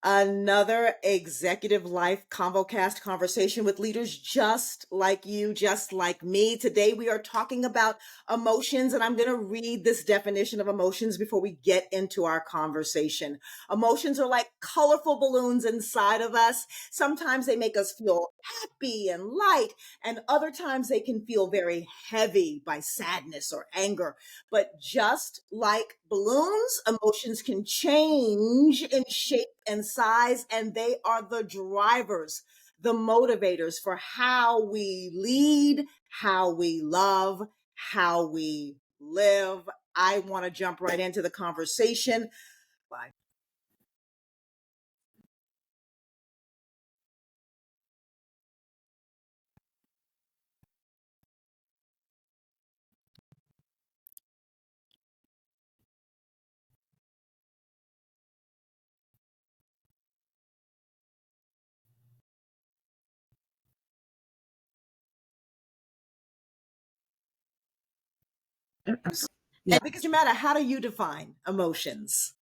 Another executive life convocast conversation with leaders just like you, just like me. Today we are talking about emotions, and I'm going to read this definition of emotions before we get into our conversation. Emotions are like colorful balloons inside of us. Sometimes they make us feel happy and light, and other times they can feel very heavy by sadness or anger. But just like balloons, emotions can change in shape and size, and they are the drivers, the motivators for how we lead, how we love, how we live. I want to jump right into the conversation. Bye. Yeah. Because Jametta, how do you define emotions?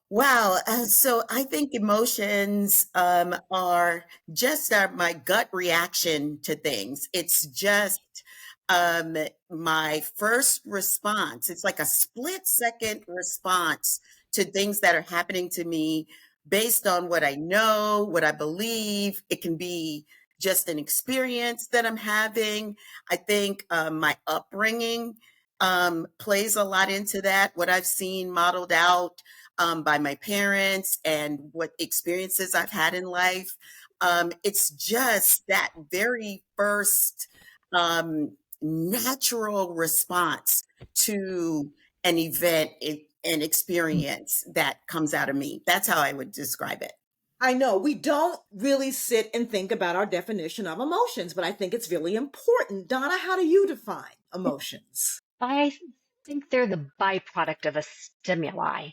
Wow. So I think emotions are just my gut reaction to things. It's just um, my first response. It's like a split second response to things that are happening to me based on what I know, what I believe. It can be just an experience that I'm having. I think my upbringing plays a lot into that, what I've seen modeled out by my parents and what experiences I've had in life. It's just that very first natural response to an event, an experience that comes out of me. That's how I would describe it. I know we don't really sit and think about our definition of emotions, but I think it's really important. Donna, how do you define emotions? I think they're the byproduct of a stimuli,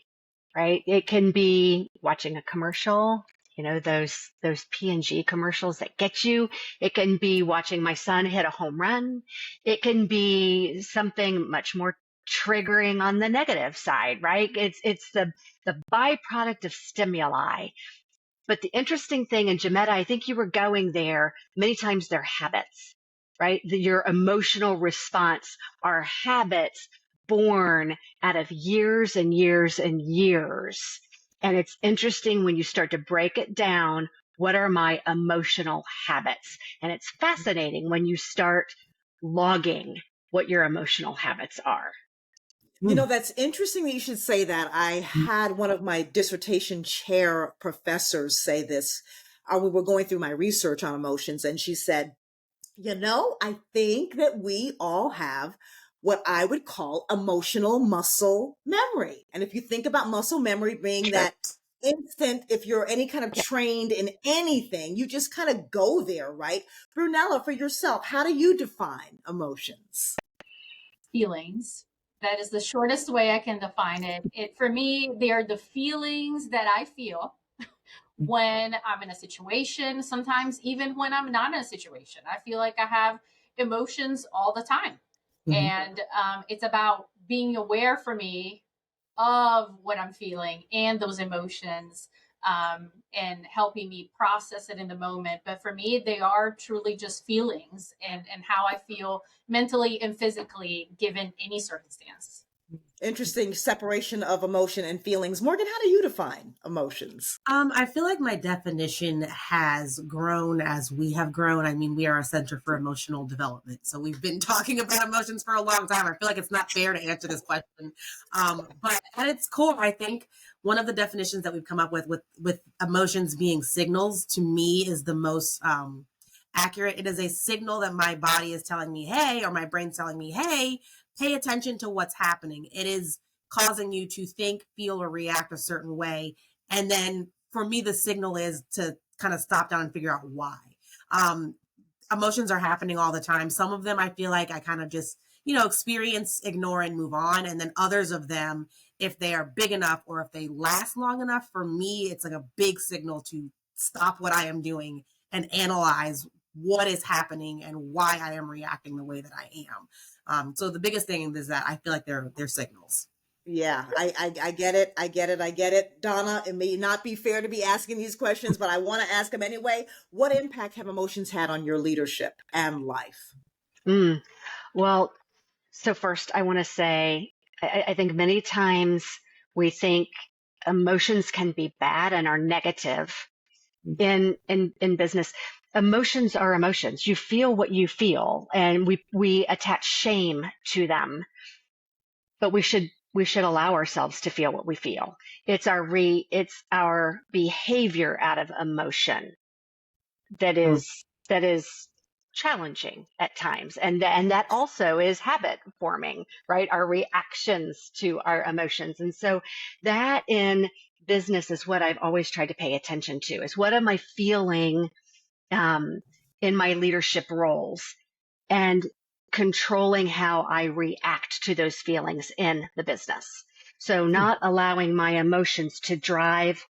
right? It can be watching a commercial, those P&G commercials that get you. It can be watching my son hit a home run. It can be something much more triggering on the negative side, right? It's the byproduct of stimuli. But the interesting thing, and Jametta, I think you were going there, many times they're habits, right? Your emotional response are habits born out of years and years and years. And it's interesting when you start to break it down. What are my emotional habits? And it's fascinating when you start logging what your emotional habits are. You know, that's interesting that you should say that. I had one of my dissertation chair professors say this. We were going through my research on emotions, and she said, I think that we all have what I would call emotional muscle memory. And if you think about muscle memory being Sure. that instant, if you're any kind of trained in anything, you just kind of go there, right? Brunella, for yourself, how do you define emotions? Feelings. That is the shortest way I can define it. It for me, they are the feelings that I feel when I'm in a situation, sometimes even when I'm not in a situation. I feel like I have emotions all the time. And it's about being aware for me of what I'm feeling and those emotions, and helping me process it in the moment. But for me, they are truly just feelings and how I feel mentally and physically given any circumstance. Interesting separation of emotion and feelings. Morgan, how do you define emotions? I feel like my definition has grown as we have grown. I mean, we are a center for emotional development. So we've been talking about emotions for a long time. I feel like it's not fair to answer this question. But at its core, I think one of the definitions that we've come up with emotions being signals to me is the most accurate. It is a signal that my body is telling me, hey, or my brain's telling me, hey, pay attention to what's happening. It is causing you to think, feel, or react a certain way. And then for me, the signal is to kind of stop down and figure out why. Um, Emotions are happening all the time. Some of them I feel like I kind of just, experience, ignore, and move on. And then others of them, if they are big enough or if they last long enough, for me, it's like a big signal to stop what I am doing and analyze what is happening and why I am reacting the way that I am. So the biggest thing is that I feel like they're signals. Yeah, I get it. I get it. I get it. Donna, it may not be fair to be asking these questions, but I want to ask them anyway. What impact have emotions had on your leadership and life? Mm. Well, so first I want to say, I think many times we think emotions can be bad and are negative in business. Emotions are emotions. You feel what you feel, and we attach shame to them, but we should allow ourselves to feel what we feel. It's our behavior out of emotion that is challenging at times, and that also is habit forming, right? Our reactions to our emotions. And so that in business is what I've always tried to pay attention to, is what am I feeling in my leadership roles, and controlling how I react to those feelings in the business. So not allowing my emotions to drive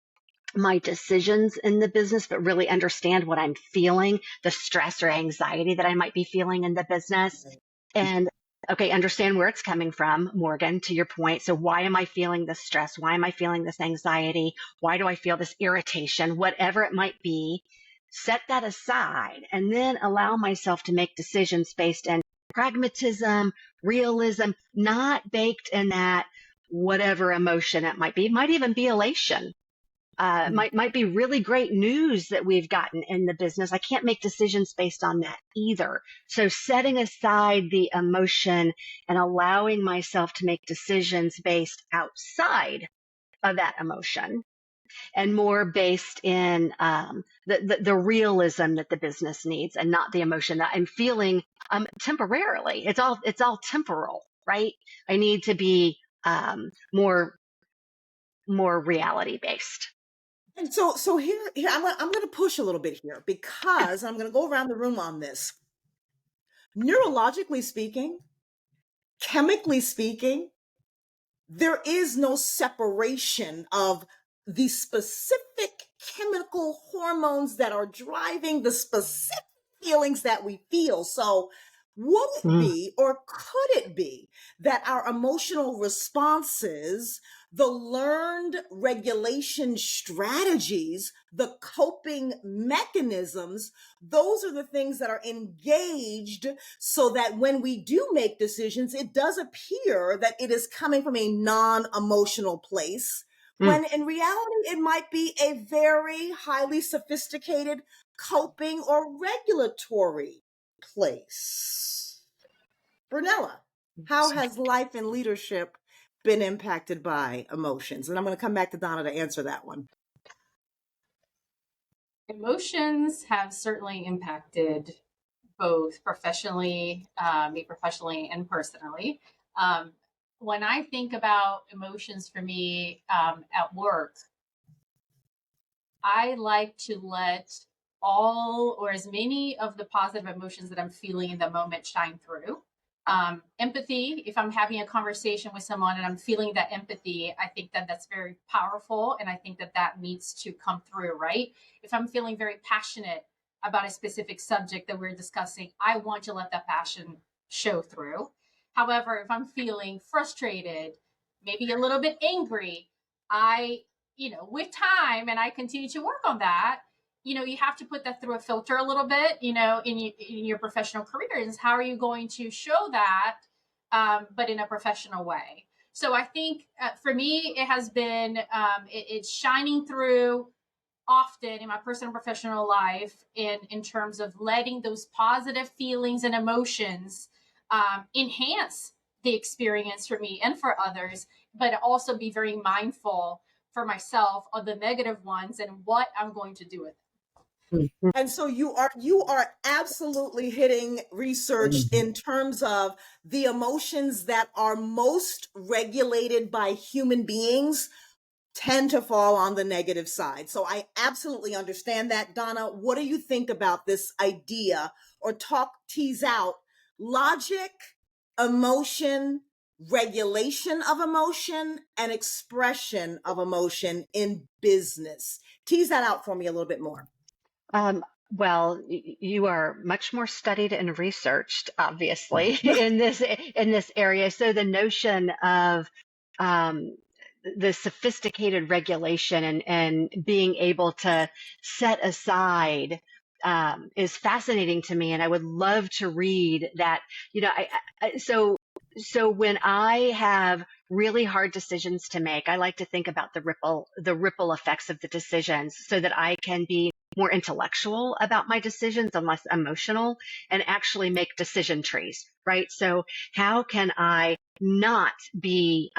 my decisions in the business, but really understand what I'm feeling, the stress or anxiety that I might be feeling in the business. And okay, understand where it's coming from, Morgan, to your point. So why am I feeling this stress? Why am I feeling this anxiety? Why do I feel this irritation? Whatever it might be, set that aside and then allow myself to make decisions based in pragmatism, realism, not baked in that whatever emotion it might be. It might even be elation. Might be really great news that we've gotten in the business. I can't make decisions based on that either. So setting aside the emotion and allowing myself to make decisions based outside of that emotion, and more based in the realism that the business needs, and not the emotion that I'm feeling temporarily. It's all temporal, right? I need to be more reality based. And so here I'm going to push a little bit here, because I'm going to go around the room on this. Neurologically speaking, chemically speaking, there is no separation of the specific chemical hormones that are driving the specific feelings that we feel. So would it be, or could it be, that our emotional responses, the learned regulation strategies, the coping mechanisms, those are the things that are engaged, so that when we do make decisions, it does appear that it is coming from a non-emotional place, when in reality, it might be a very highly sophisticated coping or regulatory place. Brunella, how has life and leadership been impacted by emotions? And I'm going to come back to Donna to answer that one. Emotions have certainly impacted both professionally, me professionally and personally. When I think about emotions for me at work, I like to let all or as many of the positive emotions that I'm feeling in the moment shine through. Empathy, if I'm having a conversation with someone and I'm feeling that empathy, I think that that's very powerful. And I think that that needs to come through, right? If I'm feeling very passionate about a specific subject that we're discussing, I want to let that passion show through. However, if I'm feeling frustrated, maybe a little bit angry, with time, and I continue to work on that, you have to put that through a filter a little bit, in your professional careers. How are you going to show that, but in a professional way? So I think for me, it has been, it's shining through often in my personal and professional life in terms of letting those positive feelings and emotions enhance the experience for me and for others, but also be very mindful for myself of the negative ones and what I'm going to do with it. And so you are absolutely hitting research in terms of the emotions that are most regulated by human beings tend to fall on the negative side. So I absolutely understand that. Donna, what do you think about this idea, or tease out logic, emotion, regulation of emotion, and expression of emotion in business? Tease that out for me a little bit more. Well, you are much more studied and researched, obviously, in this area. So the notion of um, the sophisticated regulation and being able to set aside is fascinating to me, and I would love to read that. You know, so when I have really hard decisions to make, I like to think about the ripple effects of the decisions, so that I can be more intellectual about my decisions and less emotional, and actually make decision trees, right? So how can I not be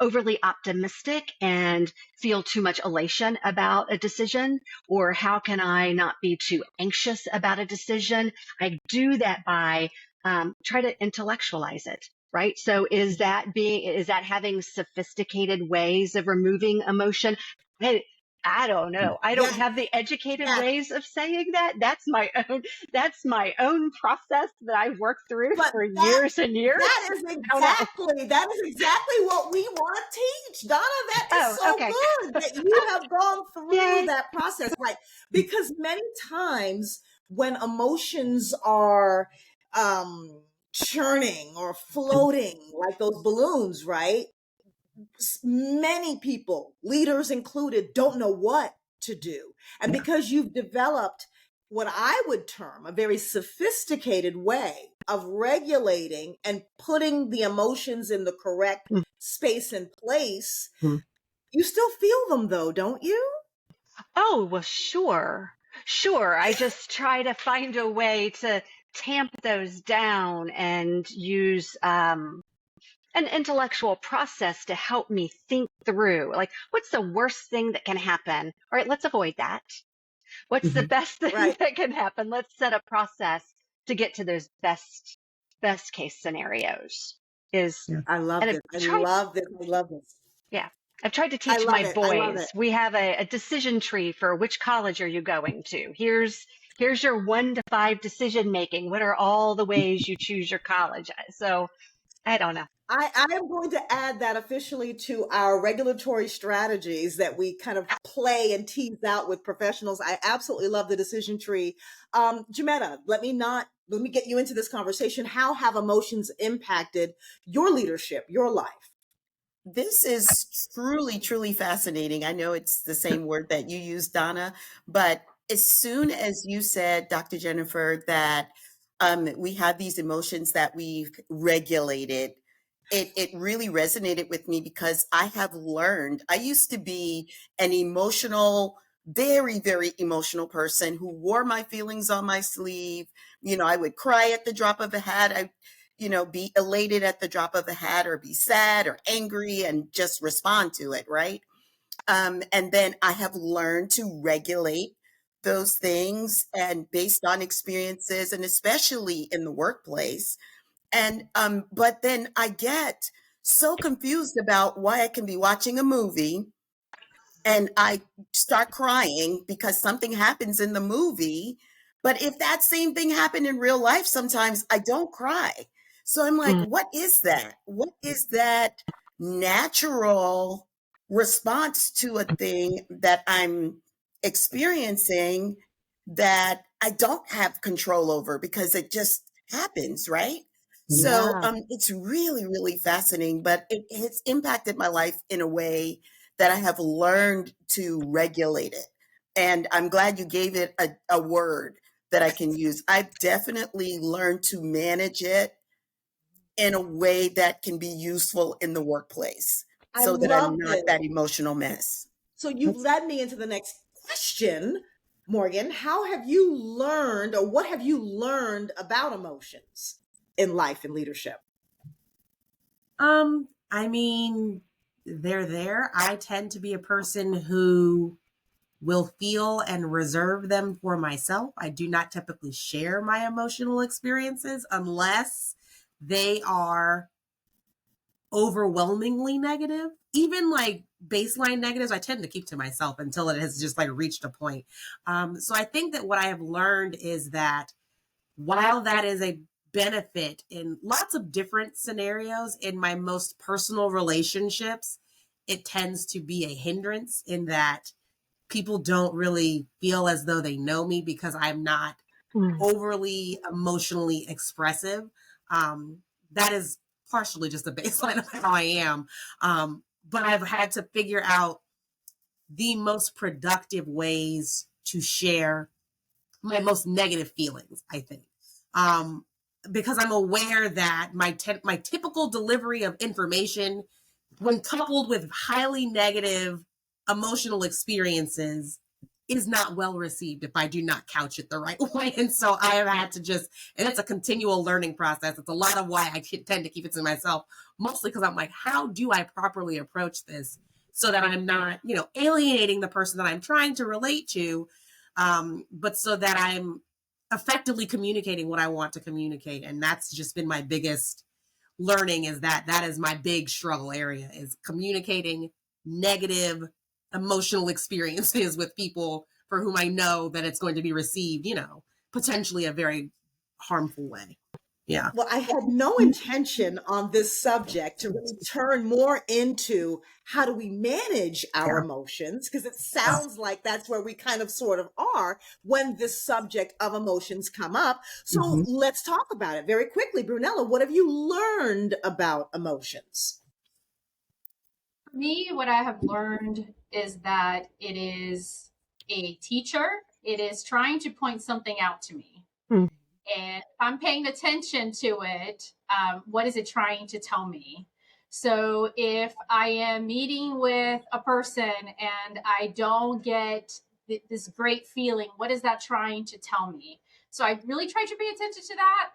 overly optimistic and feel too much elation about a decision? Or how can I not be too anxious about a decision? I do that by try to intellectualize it. Right. So is that having sophisticated ways of removing emotion? Hey, I don't know. I don't Yes, have the educated yes. ways of saying that. That's my own process that I've worked through But for years and years. I don't know. that is exactly what we want to teach. Donna, that is Oh, so okay. good that you have gone through Yay. that process. Like, because many times when emotions are churning or floating like those balloons, right? Many people, leaders included, don't know what to do. And because you've developed what I would term a very sophisticated way of regulating and putting the emotions in the correct Mm. space and place, you still feel them though, don't you? Oh, well, sure. Sure. I just try to find a way to tamp those down and use an intellectual process to help me think through, like, what's the worst thing that can happen? All right, let's avoid that. What's the best thing Right. that can happen? Let's set a process to get to those best case scenarios. I love And I've this. I tried, love this. I love this. yeah, I've tried to I teach love my it. I love boys. it. We have a decision tree for which college are you going to. Here's your 1 to 5 decision making. What are all the ways you choose your college? So I don't know. I am going to add that officially to our regulatory strategies that we kind of play and tease out with professionals. I absolutely love the decision tree. Jametta, let me get you into this conversation. How have emotions impacted your leadership, your life? This is truly, truly fascinating. I know it's the same word that you use, Donna, but as soon as you said, Dr. Jennifer, that we have these emotions that we've regulated, it really resonated with me because I have learned, I used to be an emotional, very, very emotional person who wore my feelings on my sleeve. You know, I would cry at the drop of a hat. Be elated at the drop of a hat or be sad or angry and just respond to it, right? And then I have learned to regulate those things and based on experiences and especially in the workplace. And but then I get so confused about why I can be watching a movie and I start crying because something happens in the movie. But if that same thing happened in real life, sometimes I don't cry. So I'm like, Mm. what is that? What is that natural response to a thing that I'm experiencing that I don't have control over because it just happens, right? So Yeah. it's really, really fascinating, but it's impacted my life in a way that I have learned to regulate it. And I'm glad you gave it a word that I can use. I've definitely learned to manage it in a way that can be useful in the workplace I so that I'm love not this. that emotional mess. So you've led me into the next question, Morgan. How have you learned, or what have you learned about emotions in life and leadership? I mean, they're there. I tend to be a person who will feel and reserve them for myself. I do not typically share my emotional experiences unless they are overwhelmingly negative. Even like baseline negatives, I tend to keep to myself until it has just like reached a point. So I think that what I have learned is that while that is a benefit in lots of different scenarios, in my most personal relationships, it tends to be a hindrance in that people don't really feel as though they know me because I'm not Mm. overly emotionally expressive. That is partially just a baseline of how I am. But I've had to figure out the most productive ways to share my most negative feelings, I think. Because I'm aware that my typical delivery of information, when coupled with highly negative emotional experiences, is not well received if I do not couch it the right way. And so I have had to and it's a continual learning process. It's a lot of why I tend to keep it to myself, mostly because I'm like, how do I properly approach this so that I'm not, alienating the person that I'm trying to relate to, but so that I'm effectively communicating what I want to communicate. And that's just been my biggest learning, is that is my big struggle area, is communicating negative emotional experiences with people for whom I know that it's going to be received, potentially a very harmful way. Yeah. Well, I had no intention on this subject to really turn more into how do we manage our emotions, because it sounds like that's where we kind of sort of are when this subject of emotions come up. So let's talk about it very quickly. Brunella, what have you learned about emotions? For me, what I have learned is that it is a teacher. It is trying to point something out to me. And if I'm paying attention to it, what is it trying to tell me? So if I am meeting with a person and I don't get this great feeling, what is that trying to tell me? So I really try to pay attention to that.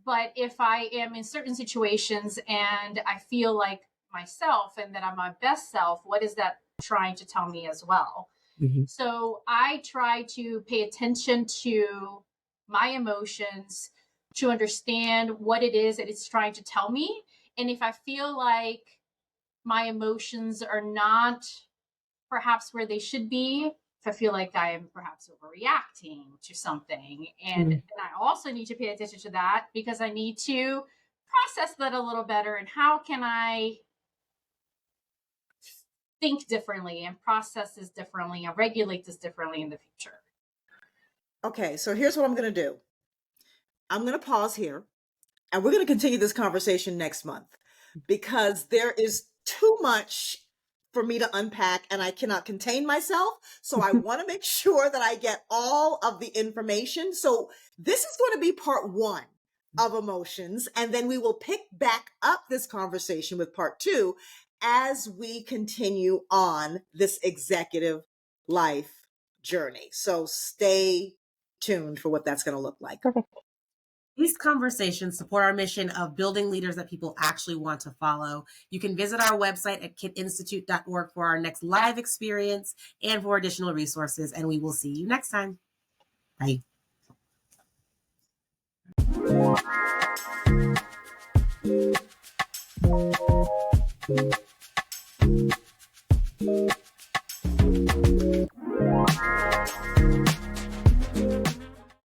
But if I am in certain situations and I feel like myself and that I'm my best self, what is that trying to tell me as well? So I try to pay attention to my emotions to understand what it is that it's trying to tell me. And if I feel like my emotions are not perhaps where they should be, if I feel like I am perhaps overreacting to something, and I also need to pay attention to that because I need to process that a little better. And how can I think differently and process this differently and regulate this differently in the future? Okay, so here's what I'm going to do. I'm going to pause here, and we're going to continue this conversation next month, because there is too much for me to unpack and I cannot contain myself. So I want to make sure that I get all of the information. So this is going to be part 1 of emotions, and then we will pick back up this conversation with part 2 as we continue on this executive life journey. So stay tuned for what that's going to look like. Perfect. These conversations support our mission of building leaders that people actually want to follow. You can visit our website at kitinstitute.org for our next live experience and for additional resources, and we will see you next time. Bye.